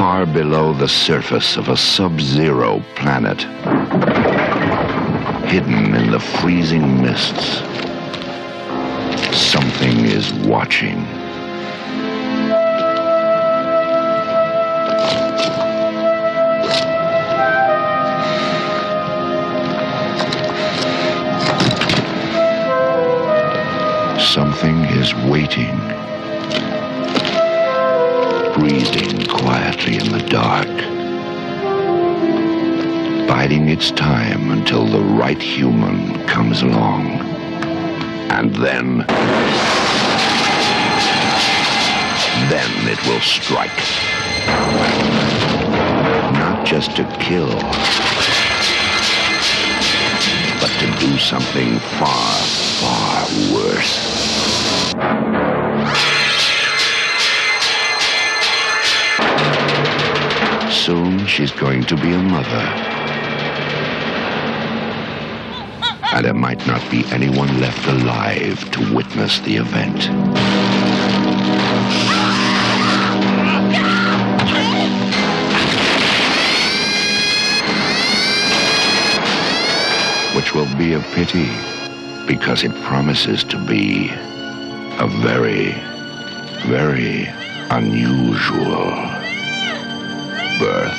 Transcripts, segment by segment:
far below the surface of a sub-zero planet, hidden in the freezing mists, something is watching. Something is waiting, breathing quietly in the dark, biding its time until the right human comes along. And then it will strike. Not just to kill, but to do something far, far worse. Soon she's going to be a mother. And there might not be anyone left alive to witness the event. Which will be a pity, because it promises to be a very, very unusual birth.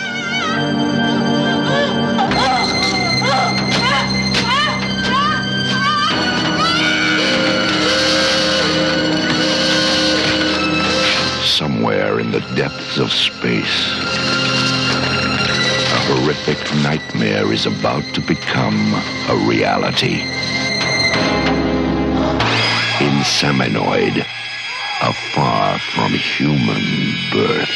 Somewhere in the depths of space, a horrific nightmare is about to become a reality. Inseminoid, a far from human birth.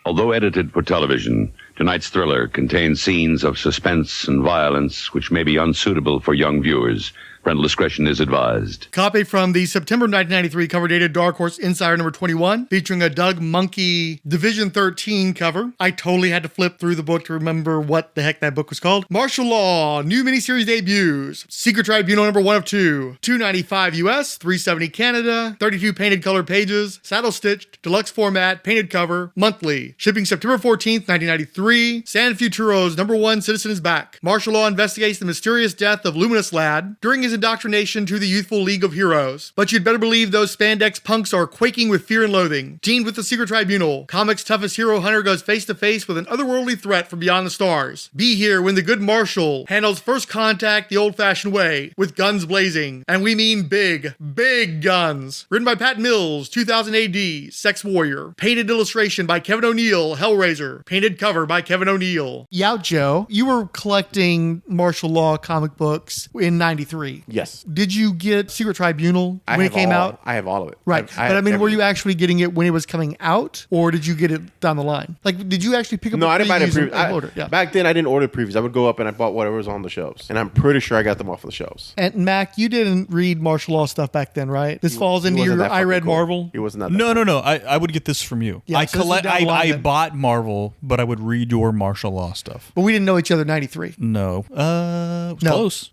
Although edited for television, tonight's thriller contains scenes of suspense and violence which may be unsuitable for young viewers. Parental discretion is advised. Copy from the September 1993 cover dated Dark Horse Insider number 21, featuring a Doug Monkey Division 13 cover. I totally had to flip through the book to remember what the heck that book was called. Marshal Law, new miniseries debuts. Secret Tribunal number 1 of 2. $2.95 US, $3.70 Canada, 32 painted color pages, saddle stitched, deluxe format, painted cover, monthly. Shipping September 14th, 1993. San Futuro's number 1 citizen is back. Marshal Law investigates the mysterious death of Luminous Lad during his indoctrination to the youthful League of Heroes. But you'd better believe those spandex punks are quaking with fear and loathing. Teamed with the Secret Tribunal, Comics' toughest hero hunter goes face to face with an otherworldly threat from beyond the stars. Be here when the good Marshal handles first contact the old-fashioned way, with guns blazing. And we mean big, big guns. Written by Pat Mills, 2000 AD, Sex Warrior. Painted illustration by Kevin O'Neill, Hellraiser. Painted cover by Kevin O'Neill. Yeah, Joe, you were collecting martial law comic books in 93. Yes. Did you get Secret Tribunal when it came out? I have all of it. Right. But I mean, were you actually getting it when it was coming out, or did you get it down the line? Like, did you actually pick up? No, I didn't buy it previews? Yeah. Back then, I didn't order previews. I would go up and I bought whatever was on the shelves, and I'm pretty sure I got them off of the shelves. And Mac, you didn't read martial law stuff back then, right? This falls into your I read cool. Marvel. It was not. No. I would get this from you. Yeah, I bought Marvel, but I would read your martial law stuff. But we didn't know each other in 93. No. Close.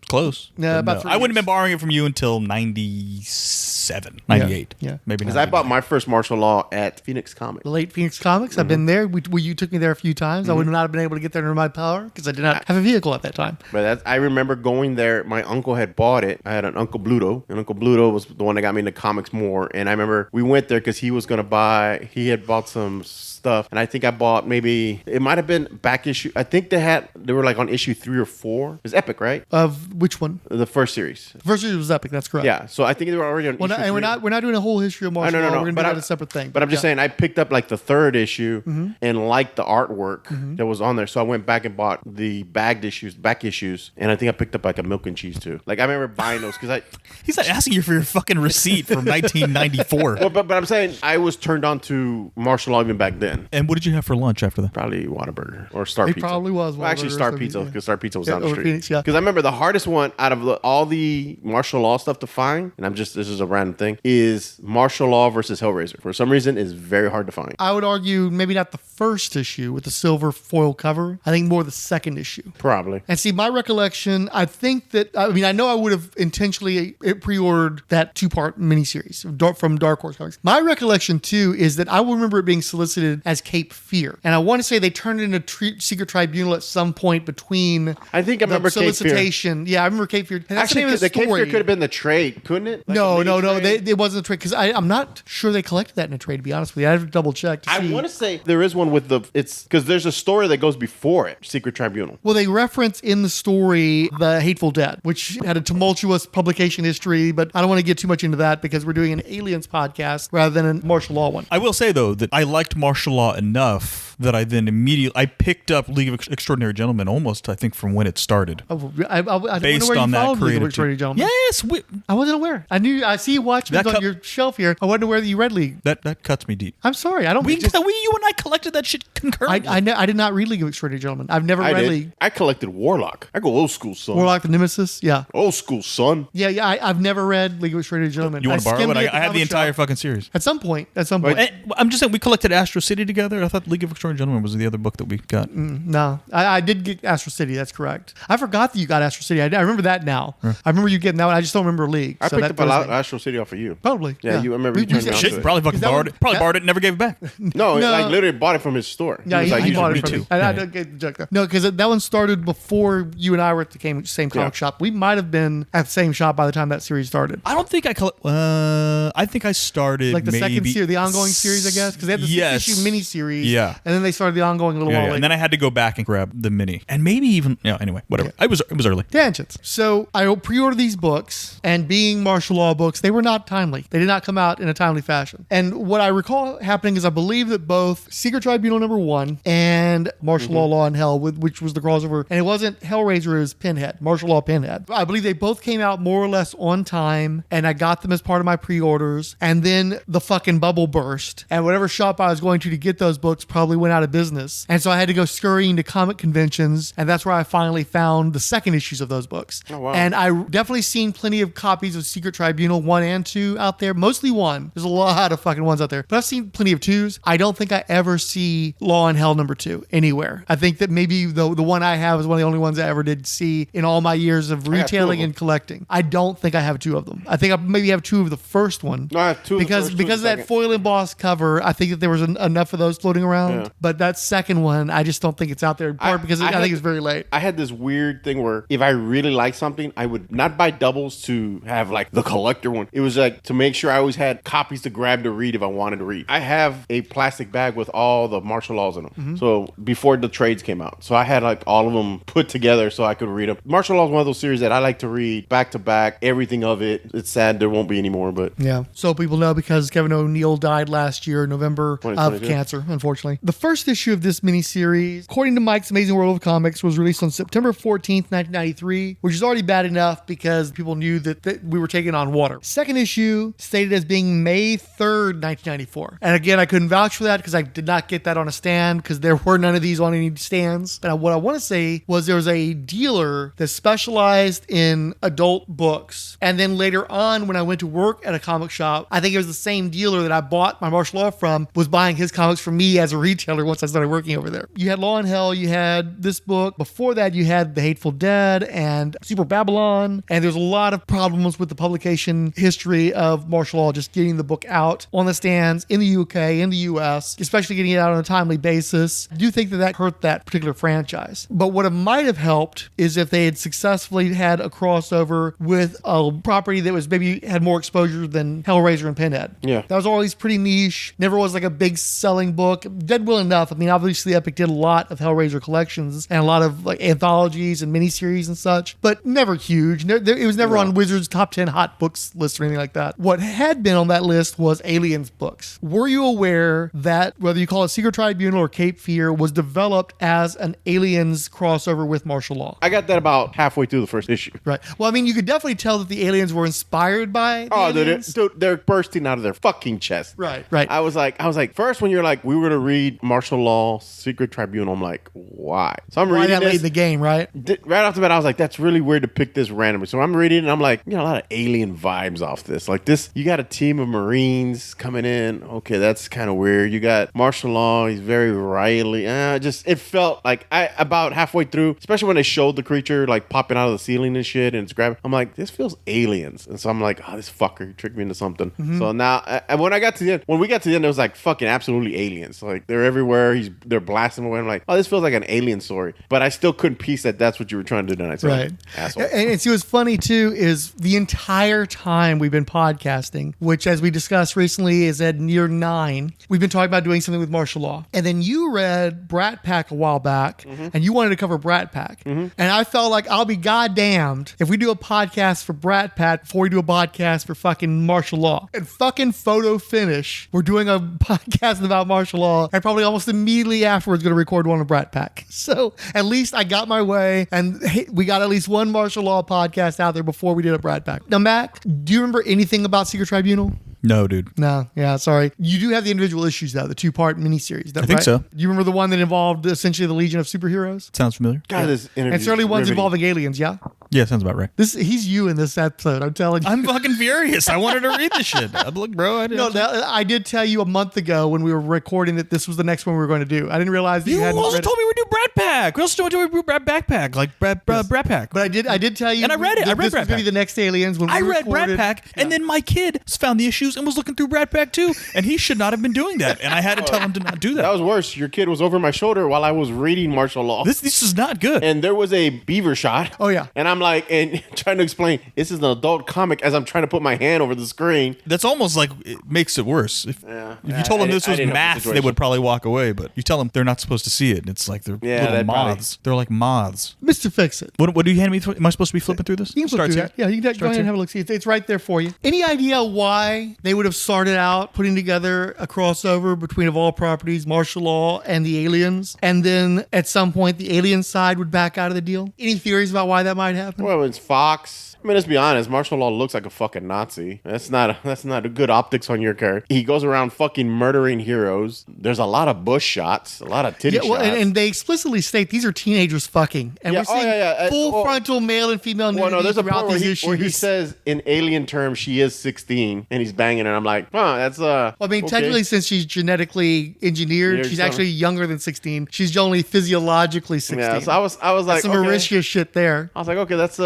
No, about 3 I wouldn't have years. been borrowing it from you until 97, 98. Yeah. Maybe Because I bought my first martial law at Phoenix Comics. The late Phoenix Comics. I've been there. You took me there a few times. I would not have been able to get there under my power because I did not have a vehicle at that time. But I remember going there. My uncle had bought it. I had an Uncle Bluto. And Uncle Bluto was the one that got me into comics more. And I remember we went there because he was going to buy, he had bought some stuff. And I think I bought maybe, it might have been back issue. I think they were like on issue 3 or 4. It was Epic, right? Of which one? The first series. The first series was Epic. That's correct. Yeah. So I think they were already on issue 3. And we're not doing a whole history of martial law. We're going to do that a separate thing. But I'm just saying, I picked up like the 3rd issue and liked the artwork that was on there. So I went back and bought the back issues. And I think I picked up like a milk and cheese too. Like I remember buying those because He's not asking you for your fucking receipt from 1994. Well, but I'm saying I was turned on to martial law even back then. And what did you have for lunch after that? Probably Whataburger or Star It Pizza. probably was Well, actually, Whataburger or Star something, Pizza yeah. because Star Pizza was Yeah, down the over street. Phoenix, yeah. Because I remember the hardest one out of all the martial law stuff to find, and this is a random kind of thing, is Martial Law versus Hellraiser. For some reason, is very hard to find. I would argue maybe not the first issue with the silver foil cover. I think more the second issue. Probably. And see, my recollection, I think that, I mean, I know I would have intentionally pre-ordered that 2-part miniseries from Dark Horse Comics. My recollection, too, is that I will remember it being solicited as Cape Fear. And I want to say they turned it into Secret Tribunal at some point between I think I remember Cape Fear. solicitation. Yeah, I remember Cape Fear. And that's Actually, the Cape story. Fear could have been the trade, couldn't it? Like No, a mini trade? it wasn't a trade because I'm not sure they collected that in a trade, to be honest with you. I have to double check to see. I want to say there is one with it's because there's a story that goes before it, Secret Tribunal. Well, they reference in the story The Hateful Dead, which had a tumultuous publication history, but I don't want to get too much into that because we're doing an Aliens podcast rather than a martial law one. I will say, though, that I liked martial law enough that I then immediately picked up League of Extraordinary Gentlemen almost, I think, from when it started. I Based where on you that followed League of creative Extraordinary team. Gentlemen. Yes, I wasn't aware. I see you watch That on your shelf here. I wasn't aware that you read League. that cuts me deep. I'm sorry. I don't. You and I collected that shit concurrently. I did not read League of Extraordinary Gentlemen. I've never I read did. League. I collected Warlock. I go old school, son. Warlock the Nemesis. Yeah. Old school, son. Yeah. I've never read League of Extraordinary Gentlemen. You want to borrow skimmed it? at I have the comic entire shop. fucking series. At some point. I'm just saying, we collected Astro City together. I thought League of Extraordinary Gentlemen was the other book that we got. No, I did get Astro City. That's correct. I forgot that you got Astro City. I remember that now. I remember you getting that one. I just don't remember League. I So picked that up a lot throws me. Astro City off of you. Probably. Yeah, you remember you turned me on Shit, to it. probably fucking Is that borrowed one- it. Probably that- borrowed it and never gave it back. No, No. I literally bought it from his store. Yeah, was like, he "You bought should it read from me. too." I don't get the joke though. No, because that one started before you and I were at the same comic Yeah. shop. We might have been at the same shop by the time that series started. I don't think I think I started Like the second maybe series, the ongoing series, I guess, because they had the Yes. 6-issue mini-series. Yeah. And then they started the ongoing a little while Yeah, later. and then I had to go back and grab the mini, and maybe even anyway, whatever. It was early. Tangents. So I pre-ordered these books, and being martial law books, they were not timely. They did not come out in a timely fashion. And what I recall happening is I believe that both Secret Tribunal #1 and Martial Law and Hell, which was the crossover, and it wasn't Hellraiser, it was Pinhead, Martial Law Pinhead. I believe they both came out more or less on time, and I got them as part of my pre-orders, and then the fucking bubble burst, and whatever shop I was going to get those books probably went out of business. And so I had to go scurrying to comic conventions, and that's where I finally found the second issues of those books. Oh, wow. And I definitely seen plenty of copies of Secret Tribunal 1 and 2 out there, mostly 1. There's a lot of fucking 1s out there, but I've seen plenty of 2s. I don't think I ever see Law and Hell #2 anywhere. I think that maybe the one I have is one of the only ones I ever did see in all my years of got 2 of retailing them. and collecting. I don't think I have 2 of them. I think I maybe have 2 of the first one. No, I have 2 of the Because first, 2 of because the of that second. foil embossed cover, I think that there was enough of those floating around. Yeah. But that second one, I just don't think it's out there. In part because I think it's very late. I had this weird thing where if I really liked something, I would not buy doubles to have like the collector one. It was like to make sure I always had copies to grab to read if I wanted to read. I have a plastic bag with all the martial laws in them. Mm-hmm. So before the trades came out. So I had like all of them put together so I could read them. Martial law is one of those series that I like to read back to back, everything of it. It's sad there won't be anymore, but Yeah. So people know because Kevin O'Neill died last year, November, of 2022. cancer, unfortunately. The first issue of this miniseries, according to Mike's Amazing World of Comics, was released on September 14th, 1993, which is already bad enough because people knew that we were taking on water. Second issue stated as being May 3rd, 1994. And again, I couldn't vouch for that because I did not get that on a stand because there were none of these on any stands. And what I want to say was there was a dealer that specialized in adult books. And then later on, when I went to work at a comic shop, I think it was the same dealer that I bought my martial law from was buying his comics from me as a retailer once I started working over there. You had Law and Hell, you had this book. Before that, you had The Hateful Dead and Super Babylon. And there's a lot of problems with the publication history of martial law, just getting the book out on the stands in the UK, in the US, especially getting it out on a timely basis. I do think that hurt that particular franchise. But what it might have helped is if they had successfully had a crossover with a property that was maybe had more exposure than Hellraiser and Pinhead. Yeah. That was always pretty niche. Never was like a big selling book. Did well enough. I mean, obviously Epic did a lot of Hellraiser collections and a lot of like anthologies and miniseries and such, but never huge. It was never on Wizards top 10 hot books list or anything like that. What had been on that list was Aliens books. Were you aware that whether you call it Secret Tribunal or Cape Fear was developed as an Aliens crossover with martial law? I got that about halfway through the first issue. Right. Well, I mean, you could definitely tell that the aliens were inspired by the Oh, aliens. dude, they're bursting out of their fucking chest. Right. I was like, first when you're like, we were gonna read martial law, Secret Tribunal. I'm like, why? So I'm Why reading that late this. in the game, right? Right off the bat, I was like, that's really weird to pick this randomly. So I'm reading it and I'm like, a lot of alien vibes off this. Like this, you got a team of Marines coming in. Okay, that's kind of weird. You got martial law. He's very wily. It felt like about halfway through, especially when they showed the creature like popping out of the ceiling and shit, and it's grabbing. I'm like, this feels aliens, and so I'm like, oh, this fucker tricked me into something. So now, when we got to the end, it was like fucking absolutely aliens. Like they're everywhere. They're blasting away. I'm like, oh, this feels like an alien story. But I still couldn't piece that that's what you were trying to do tonight. So, right. Asshole. And see, what's funny too is the entire time we've been podcasting, which as we discussed recently is at year 9, we've been talking about doing something with martial law. And then you read Brat Pack a while back, and you wanted to cover Brat Pack. And I felt like I'll be goddamned if we do a podcast for Brat Pack before we do a podcast for fucking martial law. And fucking photo finish, we're doing a podcast about martial law, and probably almost immediately afterwards going to record one of Brat Pack. So at least I got my way, and we got at least one martial law podcast out there before we did a Brat Pack. Now, Mac, do you remember anything about Secret Tribunal? No, dude. No, yeah, sorry. You do have the individual issues, though, the 2-part miniseries. I think so. Do you remember the one that involved essentially the Legion of Superheroes? Sounds familiar. God, this interview And certainly ones riveting. involving aliens, yeah? Yeah, sounds about right. He's you in this episode, I'm telling you. I'm fucking furious. I wanted to read the shit. Look, bro, I did tell you a month ago when we were recording that this was the next one we were going to do. I didn't realize that you You hadn't also read told me we'd do Brat Pack. We also told me we'd do Brat Backpack, like Brat Pack. But I did tell you. And I read it. I read this was Brat going to be Pack. the next aliens. When I we read recorded. Brat Pack, and then my kid found the issues and was looking through Brat Pack too, and he should not have been doing that. And I had to tell him to not do That that. was worse. Your kid was over my shoulder while I was reading martial law. This is not good. And there was a beaver shot. Oh, yeah. And I'm like, and trying to explain, this is an adult comic as I'm trying to put my hand over the screen. That's almost like it makes it worse. If you told them this was math, they would probably walk away. But you tell them they're not supposed to see it, and it's like they're little they'd probably- moths. They're like moths. Mr. Fix It. What do you hand me? Am I supposed to be flipping through this? You can flip through that. Yeah, you can go ahead and have a look. See, it's right there for you. Any idea why they would have started out putting together a crossover between, of all properties, martial law and the aliens, and then at some point the alien side would back out of the deal? Any theories about why that might happen? Well, it's Fox. I mean, let's be honest. Martial law looks like a fucking Nazi. That's not a good optics on your character. He goes around fucking murdering heroes. There's a lot of bush shots, a lot of titty shots. And they explicitly state these are teenagers fucking, and Yeah, we're seeing full frontal male and female nudity Well, no, there's a throughout point these where he issues. says in alien terms she is 16 and he's banging her. I'm like, that's Well, I mean, okay. technically, since she's genetically engineered, she's actually younger than 16. She's only physiologically 16. Yeah, so I was like, That's some okay. Mauritius shit there. I was like, okay, that's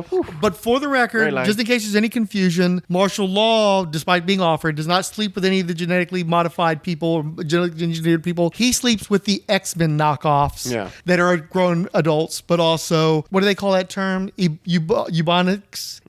whew. But for the record, Very light. just in case there's any confusion, martial law, despite being offered, does not sleep with any of the genetically modified people or genetically engineered people. He sleeps with the X-Men knockoffs that are grown adults, but also, what do they call that term? Eubonics?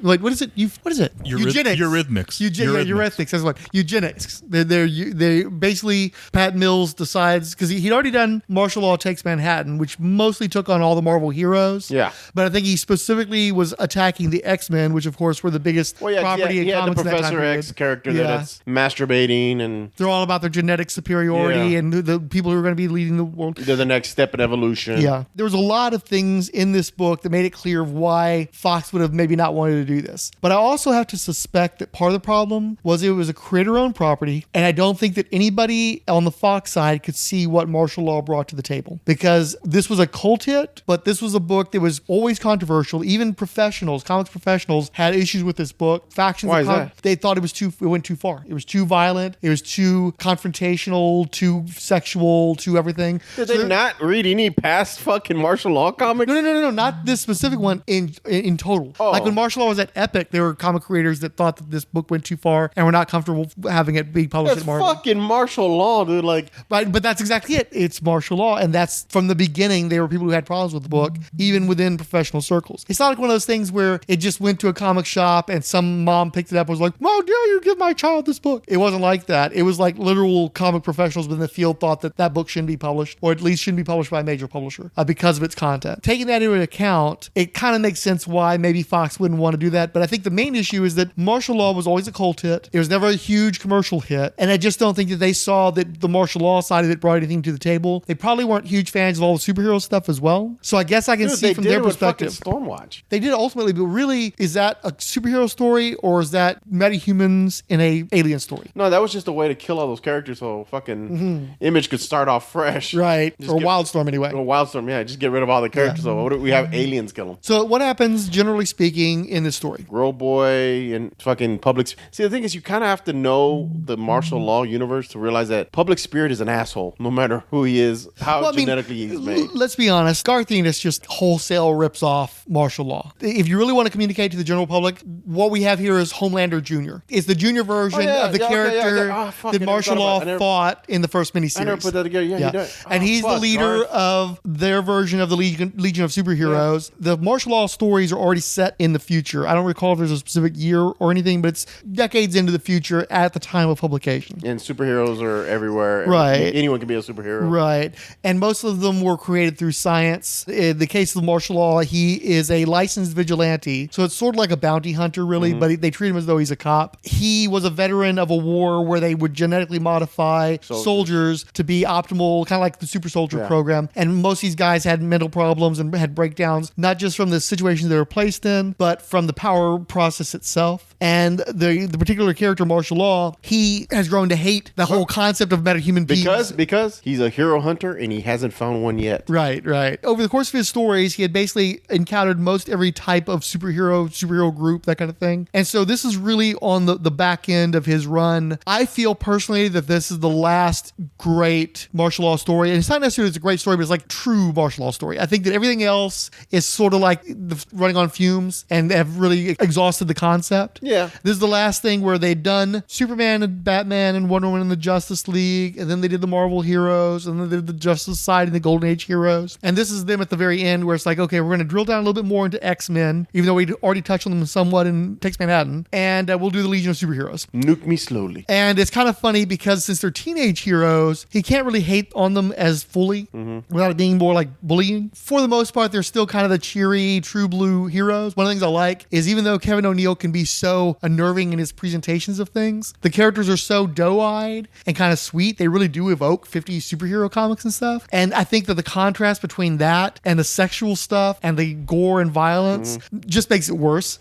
Like, what is it? What is it? Eugenics. Eurythmics. Eurythmics. That's what. Eugenics. They basically, Pat Mills decides, because he'd already done Martial Law Takes Manhattan, which mostly took on all the Marvel heroes. Yeah. But I think he specifically was attacking the X-Men, which of course were the biggest property in he had comics the in that time Professor period. X character that's masturbating, and they're all about their genetic superiority and the people who are going to be leading the world. they're the next step in evolution. Yeah. There was a lot of things in this book that made it clear why Fox would have maybe not wanted to do this. But I also have to suspect that part of the problem was it was a creator-owned property, and I don't think that anybody on the Fox side could see what martial law brought to the table. Because this was a cult hit, but this was a book that was always controversial. Even professionals, comics professionals, had issues with this book. Factions Why of is that? they thought it went too far. It was too violent. It was too confrontational, too sexual, too everything. Did they not read any past fucking martial law comics? No, not this specific one in total. Oh. Like when martial law was at Epic, there were comic creators that thought that this book went too far and were not comfortable having it be published That's at Marvel. fucking martial law, dude. Like, But that's exactly it. It's martial law, and that's from the beginning. There were people who had problems with the book, even within professional circles. It's not like one of those things where it just went to a comic shop and some mom picked it up and was like, "How dare you give my child this book?" It wasn't like that. It was like literal comic professionals within the field thought that book shouldn't be published, or at least shouldn't be published by a major publisher because of its content. Taking that into account, it kind of makes sense why maybe Fox wouldn't want to do that. But I think the main issue is that martial law was always a cult hit. It was never a huge commercial hit, and I just don't think that they saw that the martial law side of it brought anything to the table. They probably weren't huge fans of all the superhero stuff as well. So I guess I can see from their perspective. Stormwatch. They did ultimately, but really, is that a superhero story or is that metahumans in a alien story? No, that was just a way to kill all those characters so fucking Image could start off fresh. Right. Just Or get- Wildstorm anyway. Or Wildstorm, yeah. Just get rid of all the characters. So what do we have aliens kill them? So what happens, generally speaking, in this story. Girl boy and fucking public. See, the thing is, you kind of have to know the martial law universe to realize that Public Spirit is an asshole, no matter who he is, how genetically he's made. Let's be honest. Garth Ennis just wholesale rips off martial law. If you really want to communicate to the general public, what we have here is Homelander Jr. It's the junior version of the character that martial law fought in the first miniseries. I never put that together. Yeah, he did. And he's the leader of their version of the Legion of Superheroes. Yeah. The martial law stories are already set in the future. I don't recall if there's a specific year or anything, but it's decades into the future at the time of publication. And superheroes are everywhere. Right. Anyone can be a superhero. Right. And most of them were created through science. In the case of martial law, he is a licensed vigilante. So it's sort of like a bounty hunter, really, but they treat him as though he's a cop. He was a veteran of a war where they would genetically modify soldiers to be optimal, kind of like the super soldier program. And most of these guys had mental problems and had breakdowns, not just from the situations they were placed in, but from the power process itself. And the particular character, Martial Law, he has grown to hate the whole concept of metahuman beings. Because he's a hero hunter and he hasn't found one yet. Right. Over the course of his stories, he had basically encountered most every type of superhero group, that kind of thing. And so this is really on the back end of his run. I feel personally that this is the last great martial law story. And it's not necessarily it's a great story, but it's like true martial law story. I think that everything else is sort of like running on fumes and have really exhausted the concept. Yeah. This is the last thing where they'd done Superman and Batman and Wonder Woman and the Justice League, and then they did the Marvel heroes, and then they did the Justice Society and the Golden Age heroes. And this is them at the very end where it's like, okay, we're going to drill down a little bit more into X-Men, even though we already touched on them somewhat in Takes Manhattan, and we'll do the Legion of Superheroes. Nuke me slowly. And it's kind of funny because since they're teenage heroes, he can't really hate on them as fully without it being more like bullying. For the most part, they're still kind of the cheery, true blue heroes. One of the things I like is even though Kevin O'Neill can be so unnerving in his presentations of things, the characters are so doe-eyed and kind of sweet. They really do evoke 50s superhero comics and stuff. And I think that the contrast between that and the sexual stuff and the gore and violence just makes it worse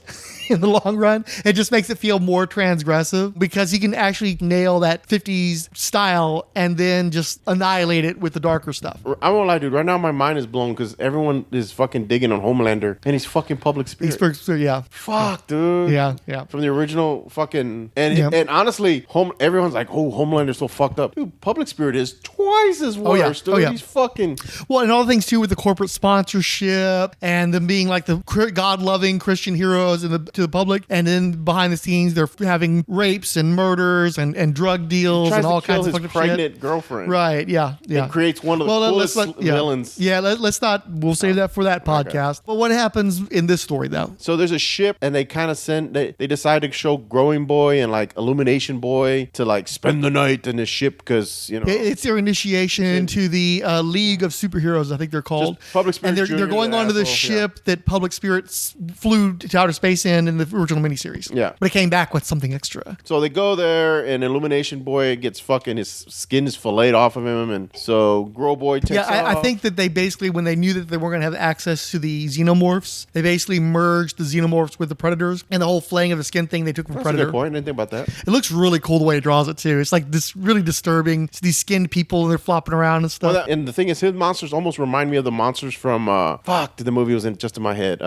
in the long run. It just makes it feel more transgressive because he can actually nail that 50s style and then just annihilate it with the darker stuff. I won't lie, dude. Right now my mind is blown because everyone is fucking digging on Homelander and he's fucking Public Spirit. Yeah. Fuck, dude. Yeah. From the original fucking... And honestly, everyone's like, oh, Homelander's so fucked up. Dude, Public Spirit is twice as worse, dude. He's fucking... Well, and all the things too with the corporate sponsorship and them being like the God-loving Christian heroes to the public, and then behind the scenes they're having rapes and murders and drug deals and all kinds of fucked up shit. Pregnant girlfriend. Right, yeah. It creates one of the coolest villains. Yeah, let's not... We'll save that for that podcast. But what happens in this story, though? So there's a ship, and they kind of they decide to show Growing Boy and like Illumination Boy to like spend the night in this ship because, you know... It's their initiation to the League of Superheroes, I think they're called. Public Spirit and they're going onto the ship that Public Spirit flew to outer space in the original miniseries. Yeah. But it came back with something extra. So they go there, and Illumination Boy gets fucking... His skin is filleted off of him, and so Grow Boy takes off. I think that they basically, when they knew that they weren't going to have access to the xenomorphs, they basically merged the xenomorphs with the Predators, and the whole flaying of the skin thing they took from Predator. That's a good point. I didn't think about that. It looks really cool the way it draws it, too. It's like this really disturbing. It's these skinned people, and they're flopping around and stuff. And the thing is, his monsters almost remind me of the monsters from, the movie was just in my head.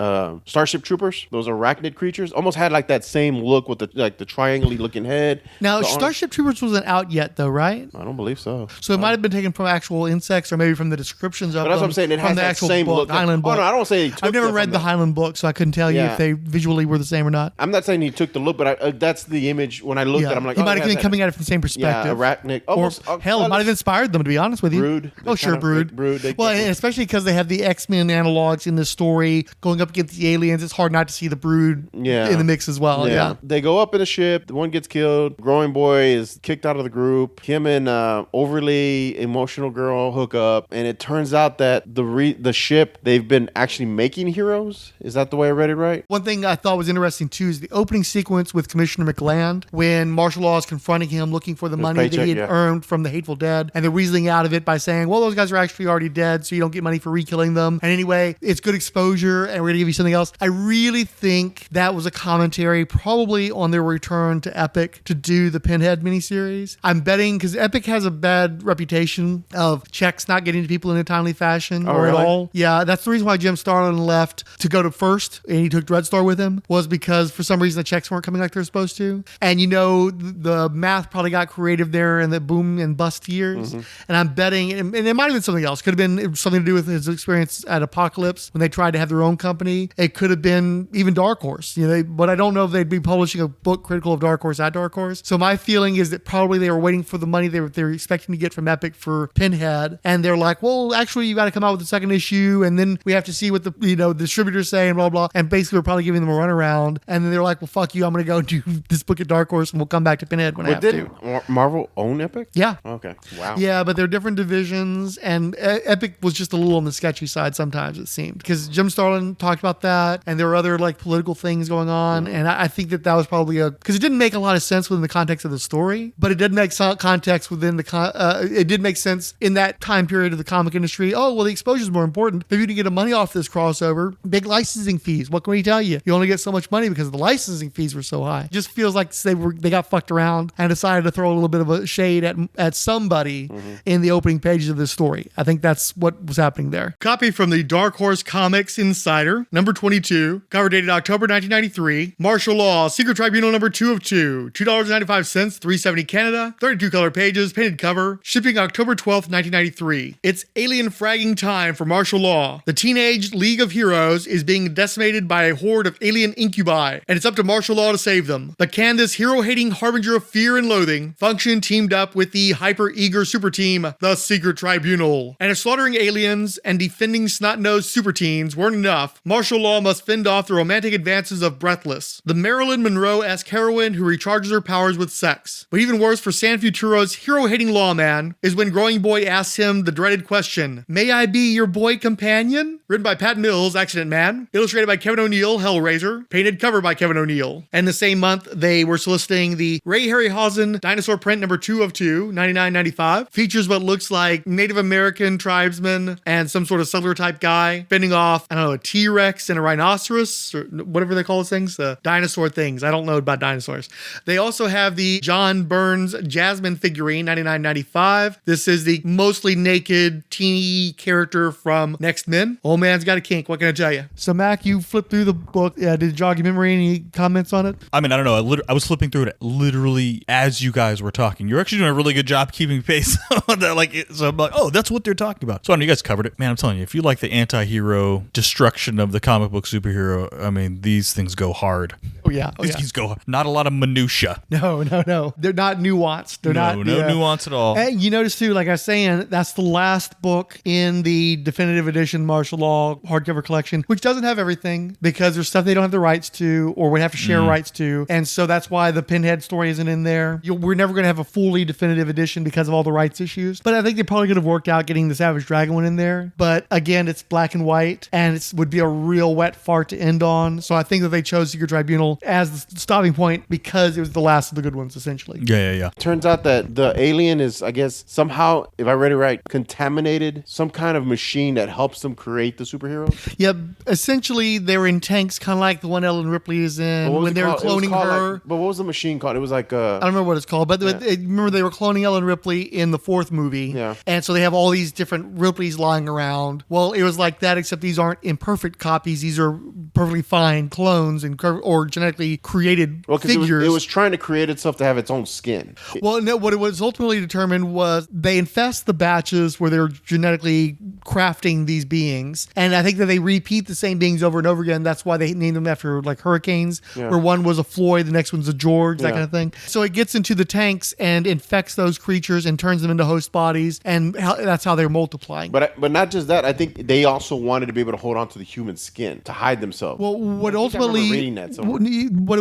Starship Troopers. Those arachnid creatures almost had like that same look with the triangle-y looking head. Now, Starship Troopers wasn't out yet, though, right? I don't believe so. So it might have been taken from actual insects or maybe from the descriptions of them. But that's what I'm saying. It has that same book, look. Highland book. Oh, no, I don't say he took I've never read the Highland book, so I couldn't tell you if they visually were the same or not. I'm not saying he took the look, but that's the image. When I looked at it, I'm like, he might have been coming at it from the same perspective. Yeah, arachnid. Almost, hell, it might have inspired them, to be honest with you. Brood. Oh, sure, Brood. Well, and especially because they have the X-Men analogs in this story going up against the aliens, it's hard not to see the Brood in the mix as well. Yeah. They go up in a ship. The one gets killed. Growing Boy is kicked out of the group. Him and overly emotional girl hook up, and it turns out that the ship, they've been actually making heroes. Is that the way I read it right? One thing I thought was interesting too is the opening sequence with Commissioner McLand when Marshal Law is confronting him looking for the money that he had earned from the Hateful Dead, and they're weaseling out of it by saying, well, those guys are actually already dead, so you don't get money for re-killing them. And anyway, it's good exposure, and we're going to give you something else. I really think that that was a commentary probably on their return to Epic to do the Pinhead miniseries. I'm betting because Epic has a bad reputation of checks not getting to people in a timely fashion or really? at all. Yeah, that's the reason why Jim Starlin left to go to First and he took Dreadstar with him, was because for some reason the checks weren't coming like they're supposed to. And the math probably got creative there in the boom and bust years. And I'm betting, and it might have been something else. Could have been something to do with his experience at Apocalypse when they tried to have their own company. It could have been even Dark Horse, but I don't know if they'd be publishing a book critical of Dark Horse at Dark Horse. So my feeling is that probably they were waiting for the money they were expecting to get from Epic for Pinhead. And they're like, well, actually, you got to come out with the second issue. And then we have to see what the distributors say and blah, blah. And basically, we're probably giving them a runaround. And then they're like, well, fuck you. I'm going to go do this book at Dark Horse and we'll come back to Pinhead when I have to. Marvel own Epic? Yeah. Okay. Wow. Yeah, but they're different divisions, and Epic was just a little on the sketchy side sometimes, it seemed, because Jim Starlin talked about that, and there were other political things going on, and I think that was probably because it didn't make a lot of sense within the context of the story, but it did make some context within it did make sense in that time period of the comic industry. Oh, well, the exposure is more important. Maybe you can get money off this crossover. Big licensing fees. What can we tell you? You only get so much money because the licensing fees were so high. It just feels like they got fucked around and decided to throw a little bit of a shade at somebody in the opening pages of this story. I think that's what was happening there. Copy from the Dark Horse Comics Insider, number 22, cover dated October 1993. Martial Law, Secret Tribunal number 2 of 2, $2.95, $3.70 Canada, 32 color pages, painted cover, shipping October 12th, 1993. It's alien fragging time for Martial Law. The teenage League of Heroes is being decimated by a horde of alien incubi, and it's up to Martial Law to save them. But can this hero-hating harbinger of fear and loathing function teamed up with the hyper-eager super team, the Secret Tribunal? And if slaughtering aliens and defending snot-nosed super teens weren't enough, Martial Law must fend off the romantic advances of Breathless, the Marilyn Monroe-esque heroine who recharges her powers with sex. But even worse for San Futuro's hero-hating lawman is when Growing Boy asks him the dreaded question, "May I be your boy companion?" Written by Pat Mills, Accident Man, illustrated by Kevin O'Neill, Hellraiser, painted cover by Kevin O'Neill. And the same month, they were soliciting the Ray Harryhausen Dinosaur print number 2 of 2, $99.95. Features what looks like Native American tribesmen and some sort of settler type guy fending off, a T-Rex and a rhinoceros, or whatever they call those things, the dinosaur things. I don't know about dinosaurs. They also have the John Burns Jasmine figurine, $99.95. This is the mostly naked teeny character from Next Men. Old man's got a kink. What can I tell you? So, Mac, you flipped through the book. Did it jog your memory? Any comments on it? I mean, I don't know. I was flipping through it literally as you guys were talking. You're actually doing a really good job keeping pace on that. So I'm like, oh, that's what they're talking about. So I know you guys covered it. Man, I'm telling you, if you like the anti-hero destruction of the comic book superhero, I mean, these things go hard. Oh, yeah. These things go hard. Not a lot of minutia. No. They're not nuanced. They're not. No nuance at all. And you notice, too, like I was saying, that's the last book in the definitive edition Martial Law hardcover collection, which doesn't have everything because there's stuff they don't have the rights to or would have to share rights to. And so that's why the Pinhead story isn't in there. We're never going to have a fully definitive edition because of all the rights issues. But I think they probably could have worked out getting the Savage Dragon one in there. But again, it's black and white and it would be a real wet fart to end on. So I think that they chose Secret Tribunal as the stopping point because it was the last of the good ones, essentially. Yeah. Turns out that the alien is, I guess, somehow, if I read it right, contaminated some kind of machine that helps them create the superheroes. Yeah, essentially they were in tanks, kind of like the one Ellen Ripley is in when they were cloning her. But what was the machine called? It was like I don't remember what it's called, but remember they were cloning Ellen Ripley in the fourth movie. Yeah. And so they have all these different Ripleys lying around. Well, it was like that, except these aren't imperfect copies. These are perfectly fine clones or genetically created figures. It was trying to create itself to have its own skin. Well, no, what it was ultimately determined was they infest the batches where they're genetically crafting these beings. And I think that they repeat the same beings over and over again. That's why they named them after like hurricanes, where one was a Floyd, the next one's a George, that kind of thing. So it gets into the tanks and infects those creatures and turns them into host bodies. And that's how they're multiplying. But not just that. I think they also wanted to be able to hold on to the human skin to hide themselves. Well, what it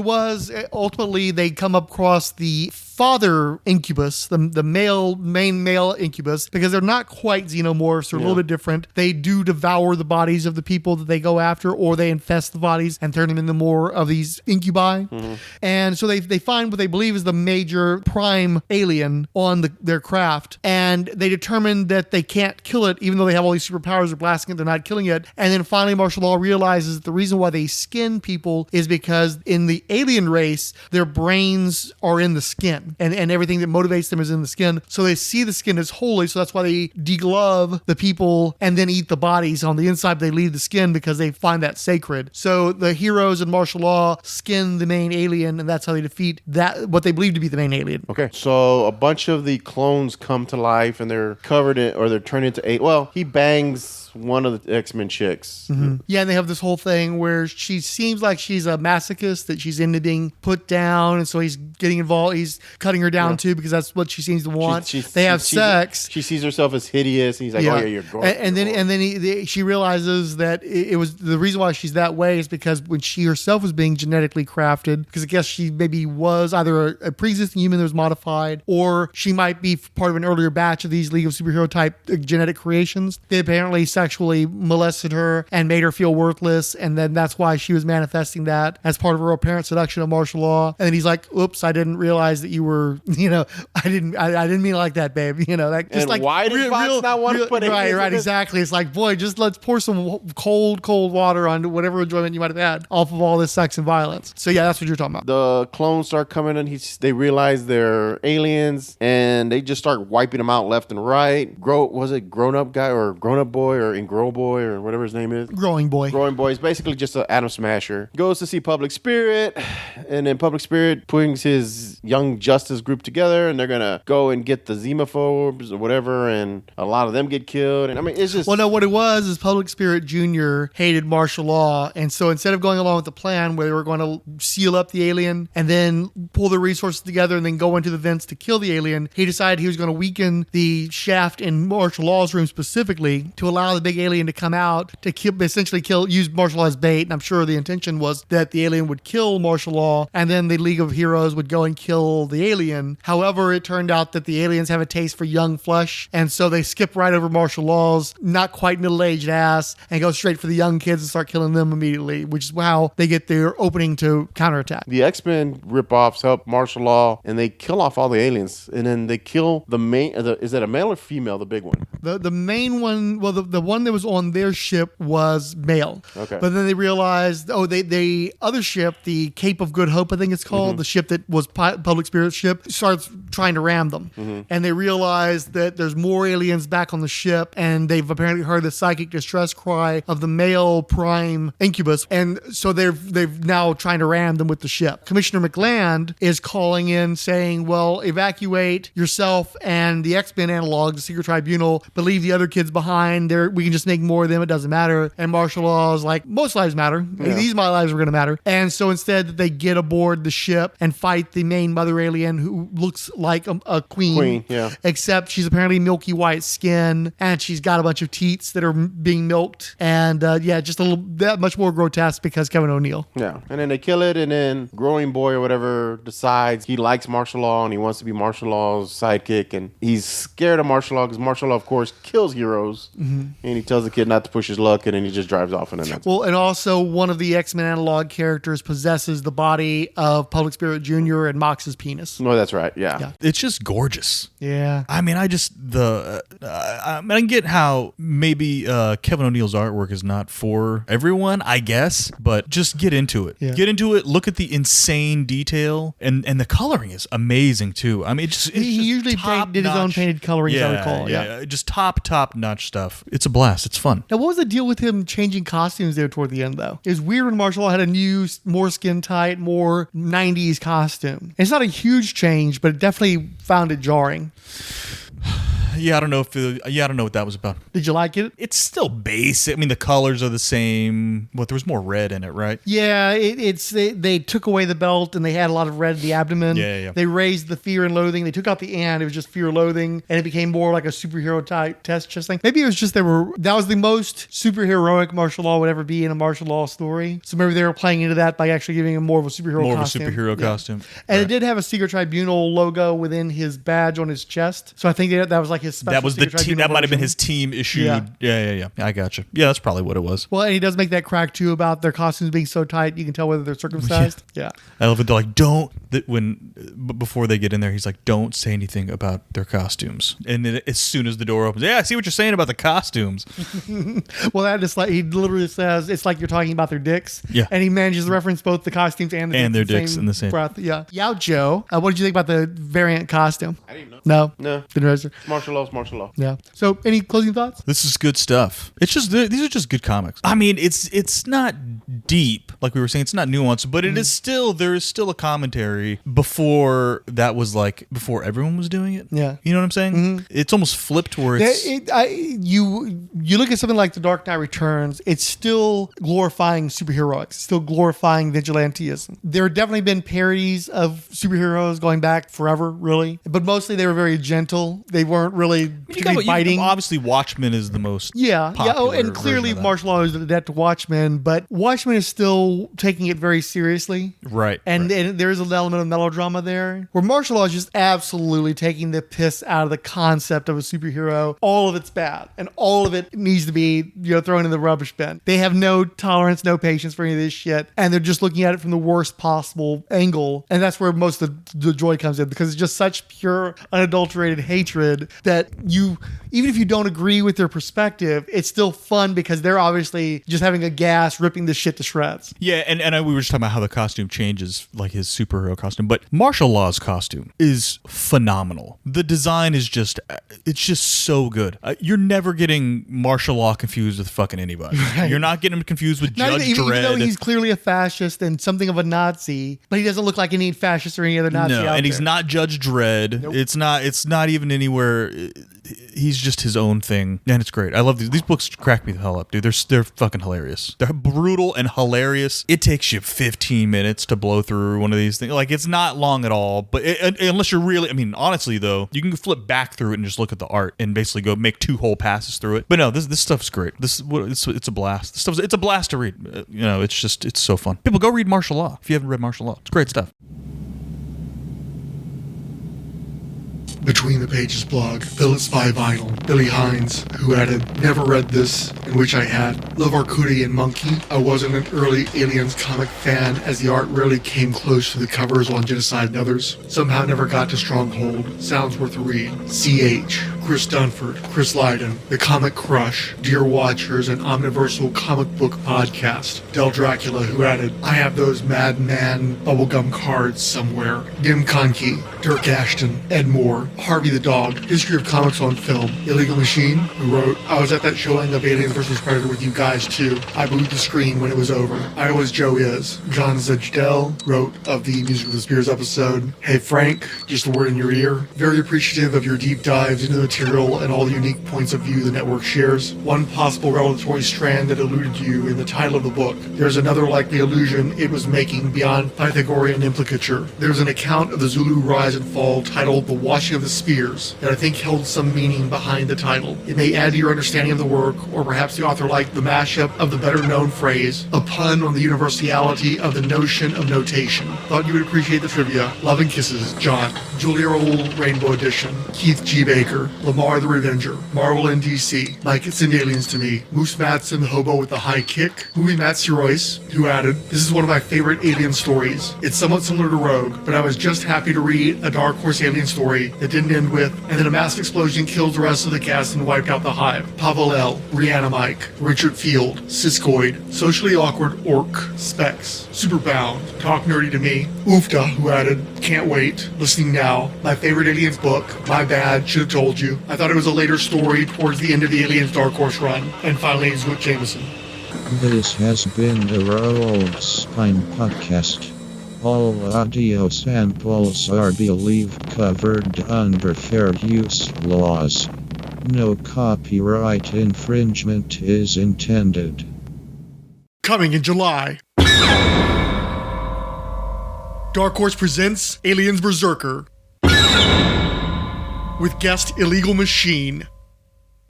was, ultimately they come across the father incubus, the main male incubus, because they're not quite xenomorphs, they're a little bit different. They do devour the bodies of the people that they go after, or they infest the bodies and turn them into more of these incubi. And so they find what they believe is the major prime alien on their craft, and they determine that they can't kill it, even though they have all these superpowers of blasting it, they're not killing it. And then finally Martial Law realizes that the reason reason why they skin people is because in the alien race, their brains are in the skin and everything that motivates them is in the skin. So they see the skin as holy. So that's why they deglove the people and then eat the bodies on the inside. They leave the skin because they find that sacred. So the heroes in martial law skin the main alien, and that's how they defeat that what they believe to be the main alien. Okay, so a bunch of the clones come to life and they're covered in, or they're turned into eight. Well, he bangs one of the X-Men chicks. Mm-hmm. Yeah, and they have this whole thing where she seems like she's a masochist, that she's into being put down, and so he's getting involved. He's cutting her down too because that's what she seems to want. They have sex. She sees herself as hideous, and he's like, "Oh yeah, you're gorgeous." And then she realizes that it was the reason why she's that way is because when she herself was being genetically crafted, because I guess she maybe was either a pre-existing human that was modified, or she might be part of an earlier batch of these League of Superhero type genetic creations. They apparently sexually molested her and made her feel worthless, and then that's why she was manifesting that as part of her apparent seduction of martial law. And then he's like, "Oops, I didn't realize that you were, I didn't mean it like that, babe." That just and like why did Fox not want to put it right, exactly. It's like, boy, just let's pour some cold water on whatever enjoyment you might have had off of all this sex and violence. So yeah, that's what you're talking about. The clones start coming in. They realize they're aliens, and they just start wiping them out left and right. Grown up guy or grown up boy or Grow Boy or whatever his name is? Growing Boy. Growing Boy is basically just an atom smasher. Goes to see Public Spirit, and then Public Spirit brings his Young Justice group together, and they're gonna go and get the xenophobes or whatever, and a lot of them get killed. And I mean, it's just... Well, no, what it was is Public Spirit Jr. hated martial law, and so instead of going along with the plan where they were going to seal up the alien and then pull the resources together and then go into the vents to kill the alien, he decided he was going to weaken the shaft in martial law's room specifically to allow the big alien to come out to essentially use martial law as bait. And I'm sure the intention was that the alien would kill martial law and then the League of Heroes would go and kill the alien. However, it turned out that the aliens have a taste for young flesh, and so they skip right over martial law's not quite middle-aged ass and go straight for the young kids and start killing them immediately, which is how they get their opening to counterattack. The X-Men rip-offs help martial law, and they kill off all the aliens, and then they kill the main... is that a male or female, the big one? The main one, well, the one that was on their ship was male. Okay. But then they realized, the other ship, the Cape of Good Hope, I think it's called, the ship that was Public Spirit's ship, starts trying to ram them. And they realize that there's more aliens back on the ship, and they've apparently heard the psychic distress cry of the male prime incubus, and so they've now trying to ram them with the ship. Commissioner McLand is calling in saying, well, evacuate yourself and the X-Men analog, the Secret Tribunal, but leave the other kids behind. We can just make more of them. It doesn't matter. And martial law is like, most lives matter. Yeah. These my lives are going to matter. And so instead they get aboard the ship and fight the main mother alien who looks like a queen. Yeah. Except she's apparently milky white skin and she's got a bunch of teats that are being milked. And just a little that much more grotesque because Kevin O'Neill. Yeah. And then they kill it, and then Growing Boy or whatever decides he likes martial law and he wants to be martial law's sidekick, and he's scared of martial law because martial law, of course, kills heroes. And he tells the kid not to push his luck, and then he just drives off, and then that's well, and also one of the X-Men analog characters possesses the body of Public Spirit Jr. and mocks his penis. No, that's right. Yeah. It's just gorgeous. Yeah. I mean, I get how maybe Kevin O'Neill's artwork is not for everyone, I guess, but just get into it. Yeah. Get into it. Look at the insane detail, and the coloring is amazing too. I mean, He usually did his own painted coloring, as I recall. Yeah. Just top notch stuff. It's a blast. It's fun. Now, what was the deal with him changing costumes there toward the end, though? It was weird when Marshall had a new, more skin tight, more 90s costume. It's not a huge change, but it definitely found it jarring. Yeah, I don't know what that was about. Did you like it? It's still basic. I mean, the colors are the same. There was more red in it, right? Yeah, they took away the belt and they had a lot of red in the abdomen. Yeah. They raised the fear and loathing. They took out the and. It was just fear, loathing, and it became more like a superhero type test chest thing. Maybe it was just that was the most superheroic martial law would ever be in a martial law story. So maybe they were playing into that by actually giving him more of a superhero costume. Costume. And right. It did have a Secret Tribunal logo within his badge on his chest. So I think that was like his his special That was the secret team. tribunal That might have been version. his team issued. Yeah. Yeah. I gotcha. Yeah, that's probably what it was. Well, and he does make that crack too about their costumes being so tight you can tell whether they're circumcised. Yeah. I love it. They're like, before they get in there, he's like, don't say anything about their costumes. And then as soon as the door opens, yeah, I see what you're saying about the costumes. Well, that is like, he literally says, it's like you're talking about their dicks. Yeah. And he manages to reference both the costumes and their dicks in the same breath. Yeah. Yao Joe, what did you think about the variant costume? I didn't know. No? No. Didn't register? Martial law. Yeah. So, any closing thoughts? This is good stuff. It's just these are just good comics. I mean, it's not deep, like we were saying. It's not nuanced, but there is still a commentary before everyone was doing it. Yeah. You know what I'm saying? It's almost flipped where it's You look at something like The Dark Knight Returns, it's still glorifying superheroics, it's still glorifying vigilantism. There have definitely been parodies of superheroes going back forever, really, but mostly they were very gentle. They weren't really particularly biting. Obviously, Watchmen is the most Yeah. Oh, popular and clearly version of that. martial law is adept to Watchmen, but Watchmen is still taking it very seriously. Right. And there is an element of melodrama there, where martial law is just absolutely taking the piss out of the concept of a superhero. All of it's bad, and all of it needs to be thrown in the rubbish bin. They have no tolerance, no patience for any of this shit, and they're just looking at it from the worst possible angle. And that's where most of the joy comes in, because it's just such pure, unadulterated hatred that even if you don't agree with their perspective, it's still fun because they're obviously just having a gas, ripping this shit to shreds. Yeah, and we were just talking about how the costume changes, like his superhero costume, but martial law's costume is phenomenal. The design is it's just so good. You're never getting martial law confused with fucking anybody. Right. You're not getting him confused with Judge Dredd. Even though he's clearly a fascist and something of a Nazi, but he doesn't look like any fascist or any other Nazi out and he's there. not Judge Dredd. Nope. It's not even anywhere. He's just his own thing, and it's great. I love these books. Crack me the hell up, dude. They're fucking hilarious. They're brutal and hilarious. It takes you 15 minutes to blow through one of these things. Like, it's not long at all, but unless you're really, I mean, honestly though, you can flip back through it and just look at the art and basically go make 2 whole passes through it. But no, this stuff's great. It's a blast. It's a blast to read. It's so fun. People, go read Martial Law if you haven't read Martial Law. It's great stuff. Between the Pages blog, Philip Spy Vinyl, Billy Hines, who added, never read this, in which I had, Love Arcudi and Monkey. I wasn't an early Aliens comic fan, as the art rarely came close to the covers on Genocide and others. Somehow never got to Stronghold. Sounds worth a read. C.H., Chris Dunford, Chris Lydon, The Comic Crush, Dear Watchers, and Omniversal Comic Book Podcast. Del Dracula, who added, I have those Madman bubblegum cards somewhere. Dim Conkey, Dirk Ashton, Ed Moore, Harvey the Dog, History of Comics on Film, Illegal Machine, who wrote, I was at that showing of Aliens vs. Predator with you guys too. I booed the screen when it was over. I was Joe Is. John Zajdel wrote of the Music of the Spears episode, Hey Frank, just a word in your ear. Very appreciative of your deep dives into the material and all the unique points of view the network shares. One possible revelatory strand that eluded you in the title of the book. There's another likely illusion it was making beyond Pythagorean implicature. There's an account of the Zulu rise and fall titled The Washing of the Spears that I think held some meaning behind the title. It may add to your understanding of the work, or perhaps the author liked the mashup of the better known phrase, a pun on the universality of the notion of notation. Thought you would appreciate the trivia. Love and kisses, John. Julia Roll, Rainbow Edition. Keith G. Baker. Lamar the Revenger. Marvel NDC. Mike It's in Aliens to Me. Moose Matson, the hobo with the high kick. Movie Matt Royce, who added, this is one of my favorite alien stories. It's somewhat similar to Rogue, but I was just happy to read a Dark Horse alien story that didn't end with, and then a massive explosion killed the rest of the cast and wiped out the hive. Pavel L., Rihanna Mike, Richard Field, Siskoid, Socially Awkward Orc, Specs, Superbound, Talk Nerdy to Me, Oofta, who added, can't wait, listening now, my favorite Aliens book, My Bad, should have told you. I thought it was a later story towards the end of the Aliens Dark Horse run. And finally, Zwick Jameson. This has been the Rolled Spine Podcast. All audio samples are believed covered under fair use laws. No copyright infringement is intended. Coming in July. Dark Horse presents Aliens Berserker with guest Illegal Machine.